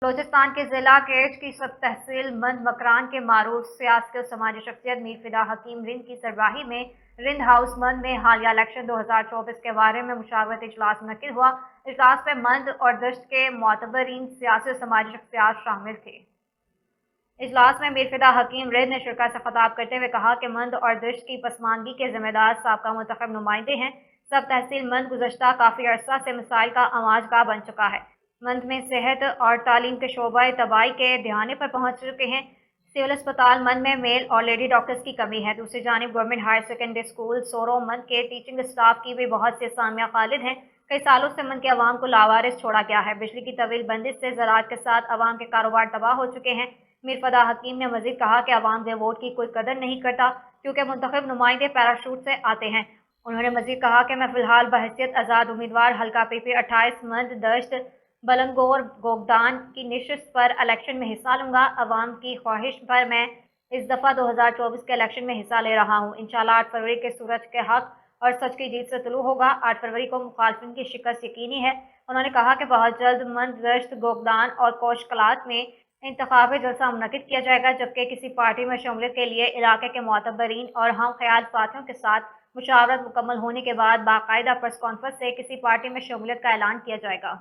बलोचिस्तान के जिला केच की सब तहसील मंद मकरान के मारूफ सियासी और समाजी शख्सियत मीर फिदा हकीम रिंद की सरबराही में रिंद हाउस मंद में हालिया इलेक्शन 2024 के बारे में मुशावरती इजलास मुनक्किद हुआ। इजलास में मंद और दश्त के मोतबरीन सियासी और समाजी शख्सियात शामिल थे। इजलास में मीर फिदा हकीम रिंद ने शिरकत से खिताब करते हुए कहा कि मंद और दश्त की पसमानगी के जिम्मेदार साबका मुंतखब नुमाइंदे हैं। सब तहसील मंद गुज़श्ता काफ़ी अरसा से मिसाइल का आमाजगाह बन चुका है। मंद में सेहत और तालीम के शोबा तबाही के दहाने पर पहुंच चुके हैं। सिविल अस्पताल मंद में मेल और लेडी डॉक्टर्स की कमी है। दूसरी जानिब गवर्नमेंट हायर सेकेंडरी स्कूल सोरो मंद के टीचिंग स्टाफ की भी बहुत सी असामियाँ खालिद हैं। कई सालों से मंद के अवाम को लावारिस छोड़ा गया है। बिजली की तवील बंदिश से ज़राअत के साथ अवाम के कारोबार तबाह हो चुके हैं। मीर फिदा हकीम ने मजीद कहा कि अवाम के वोट की कोई कदर नहीं करता, क्योंकि मुंतखब नुमाइंदे पैराशूट से आते हैं। उन्होंने मजीद कहा कि मैं फिलहाल बहैसियत आज़ाद उम्मीदवार हल्का PP 28 मंद दश्त बलंगोर गोगदान की निशिस्त पर इलेक्शन में हिस्सा लूंगा। अवाम की ख्वाहिश पर मैं इस दफ़ा 2024 के इलेक्शन में हिस्सा ले रहा हूँ। इंशाल्लाह 8 फरवरी के सूरज के हक और सच की जीत से तुलू होगा। 8 फरवरी को मुखालफिन की शिकस्त यकीनी है। उन्होंने कहा कि बहुत जल्द मंद दश्त गोगदान और कोशकलात में इंतखाबी जलसा मुनक्किद किया जाएगा, जबकि किसी पार्टी में शमूलियत के लिए इलाके के मोतबरीन और हम ख्याल साथियों के साथ मुशावरत मुकम्मल होने के बाद बाकायदा प्रेस कॉन्फ्रेंस से किसी पार्टी में शमूलियत का ऐलान किया जाएगा।